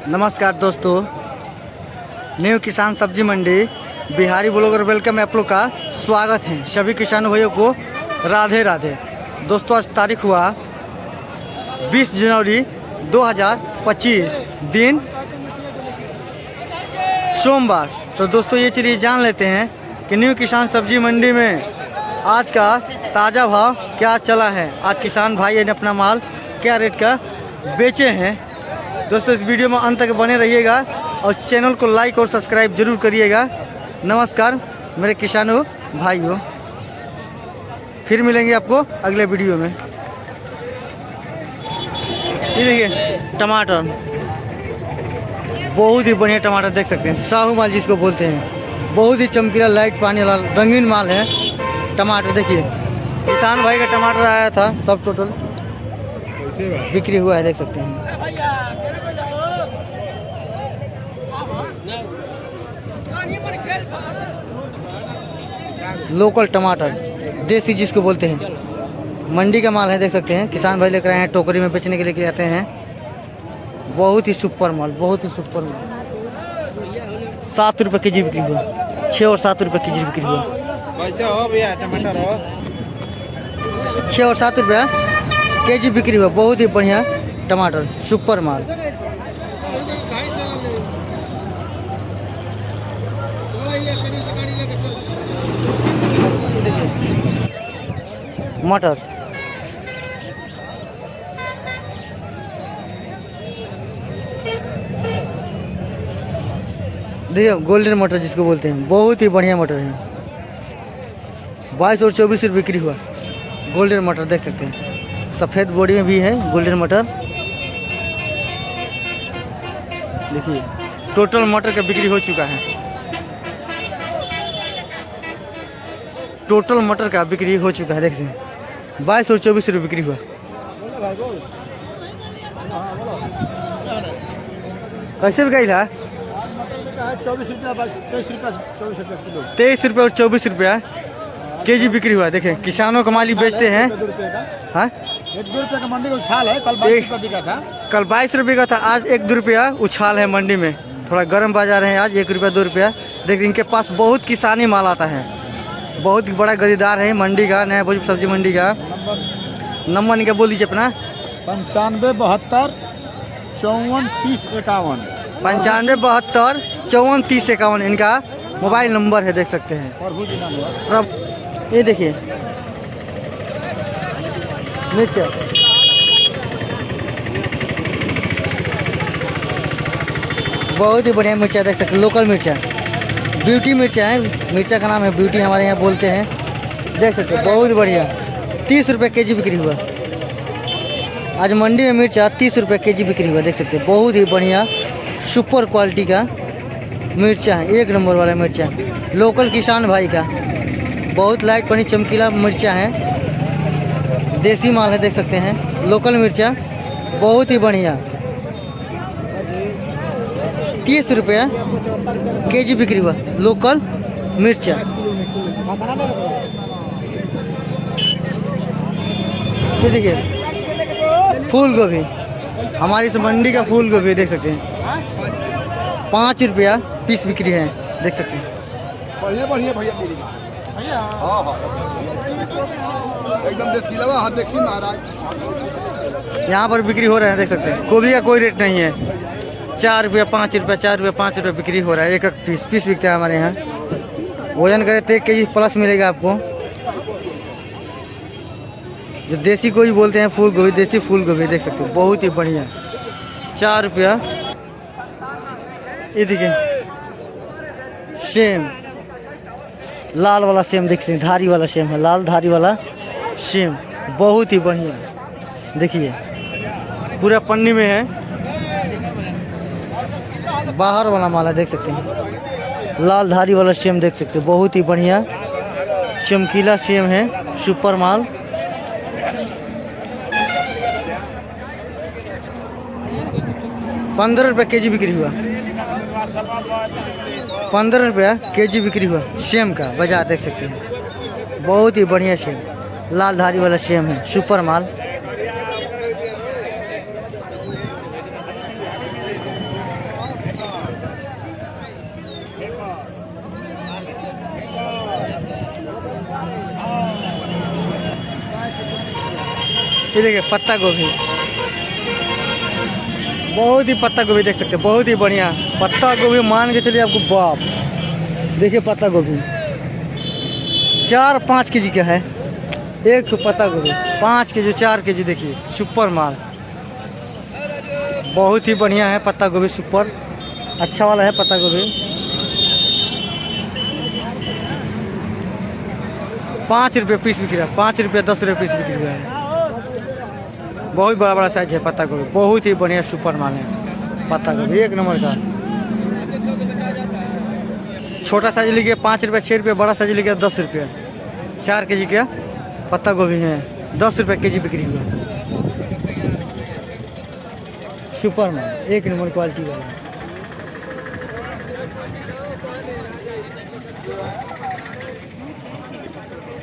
नमस्कार दोस्तों, न्यू किसान सब्जी मंडी बिहारी ब्लॉगर वेलकम में आप लोग का स्वागत है। सभी किसान भाइयों को राधे राधे। दोस्तों आज तारीख हुआ 20 जनवरी 2025, दिन सोमवार। तो दोस्तों ये चलिए जान लेते हैं कि न्यू किसान सब्जी मंडी में आज का ताज़ा भाव क्या चला है। आज किसान भाई ने अपना माल क्या रेट का बेचे हैं। दोस्तों इस वीडियो में अंत तक बने रहिएगा और चैनल को लाइक और सब्सक्राइब जरूर करिएगा। नमस्कार मेरे किसानों भाइयों, फिर मिलेंगे आपको अगले वीडियो में। ये देखिए टमाटर, बहुत ही बढ़िया टमाटर देख सकते हैं। साहू माल जिसको बोलते हैं, बहुत ही चमकीला लाइट पानी वाला रंगीन माल है टमाटर। देखिए किसान भाई का टमाटर आया था, सब टोटल बिक्री हुआ है, देख सकते हैं। लोकल टमाटर देसी जिसको बोलते हैं, मंडी का माल है, देख सकते हैं। किसान भाई लेकर आए हैं, टोकरी में बेचने के लिए आते हैं। बहुत ही सुपर माल, बहुत ही सुपर माल। 7 रुपये के जी बिक्री हुआ, 6 और 7 रुपये के जी बिक्री हुआ। कैसे हो भैया टमाटर हो? 6 और 7 रुपया के जी बिक्री हुआ। बहुत ही बढ़िया टमाटर, सुपर माल। मटर देखिए, गोल्डन मटर जिसको बोलते हैं, बहुत ही बढ़िया मटर है। 22 और 24 रुपये बिक्री हुआ गोल्डन मटर, देख सकते हैं। सफ़ेद बॉडी में भी है गोल्डन मटर। देखिए टोटल मटर का बिक्री हो चुका है। टोटल मटर का बिक्री हो चुका है, देख सकते हैं। 22 और 24 रुपये बिक्री हुआ। कैसे बिकाई है? 24 रुपया, 23 रुपया, 24 रुपया किलो। 23 रुपये और 24 रुपया के जी बिक्री हुआ। देखें किसानों का माल ही बेचते हैं। हाँ 1-2 रुपया का मंडी का उछाल है। कल 22 रुपया बिका था। कल 22 रुपये का था, आज 1-2 रुपया उछाल है मंडी में। थोड़ा गर्म बाजार है आज, 1 रुपया 2 रुपया। देखिए इनके पास बहुत किसानी माल आता है, बहुत बड़ा गरीदार है मंडी का, नया भोजपुर सब्जी मंडी का। नंबर इनका बोल दीजिए अपना। 95 72 54 30 51। 95 72 54 30 51 इनका मोबाइल नंबर है, देख सकते हैं। ये देखिए मिर्चा, बहुत ही बढ़िया मिर्चा देख सकते हैं। लोकल मिर्चा, ब्यूटी मिर्चा है। मिर्चा का नाम है ब्यूटी, हमारे यहाँ बोलते हैं, देख सकते हैं। बहुत बढ़िया 30 रुपये के जी बिक्री हुआ आज मंडी में। मिर्चा 30 रुपये के जी बिक्री हुआ, देख सकते हैं। बहुत ही बढ़िया सुपर क्वालिटी का मिर्चा है, 1 नंबर वाला मिर्चा, लोकल किसान भाई का। बहुत लाइट पानी चमकीला मिर्चा है, देसी माल है, देख सकते हैं। लोकल मिर्चा बहुत ही बढ़िया 30 रुपया के जी बिक्री हुआ लोकल मिर्चा। ये देखिए फूल गोभी, हमारी इस मंडी का फूल गोभी देख सकते हैं। 5 रुपया पीस बिक्री है, देख सकते हैं। बढ़िया बढ़िया भैया भैया, हाँ हाँ एकदम देसी लगा। हाथ देखिए महाराज, यहाँ पर बिक्री हो रहा है, देख सकते हैं। गोभी का कोई रेट नहीं है। 4 रुपया 5 रुपया, 4 रुपया 5 रुपया बिक्री हो रहा है। एक पीस बिकता है हमारे यहाँ। वजन करे तो 1 के जी प्लस मिलेगा आपको। जो देसी गोभी बोलते हैं, फूल गोभी, देसी फूल गोभी देख सकते हो, बहुत ही बढ़िया 4 रुपया। ये देखिए सेम, लाल वाला सेम देख सकते हैं, धारी वाला सेम है, लाल धारी वाला सेम, बहुत ही बढ़िया। देखिए पूरा पन्नी में है, बाहर वाला माल है, देख सकते हैं। लाल धारी वाला सेम देख सकते हैं, बहुत ही बढ़िया चमकीला सेम है, सुपर माल। ₹15 के जी बिक्री हुआ। 15 रुपया के जी बिक्री हुआ सेम का बाजार, देख सकते हैं। बहुत ही बढ़िया सेम, लाल धारी वाला सेम है, सुपर माल। ये देखिए पत्ता गोभी, बहुत ही पत्ता गोभी देख सकते हैं, बहुत ही बढ़िया पत्ता गोभी मान के चलिए आपको। बाप देखिए पत्ता गोभी 4-5 केजी का है एक पत्ता गोभी, 5 केजी 4 केजी। देखिए सुपर माल, बहुत ही बढ़िया है पत्ता गोभी, सुपर अच्छा वाला है पत्ता गोभी। 5 रुपये पीस बिक रहा है, 5 रुपये 10 रुपये पीस बिक रहा है। बहुत बड़ा बड़ा साइज है पत्ता गोभी, बहुत ही बढ़िया सुपर माल है पत्ता गोभी, एक नंबर का। छोटा साइज लीजिए 5 रुपये 6 रुपये, बड़ा साइज लीजिए 10 रुपये। 4 केजी का पत्ता गोभी है, 10 रुपये केजी बिक्री हुआ। सुपर माल एक नंबर क्वालिटी वाला।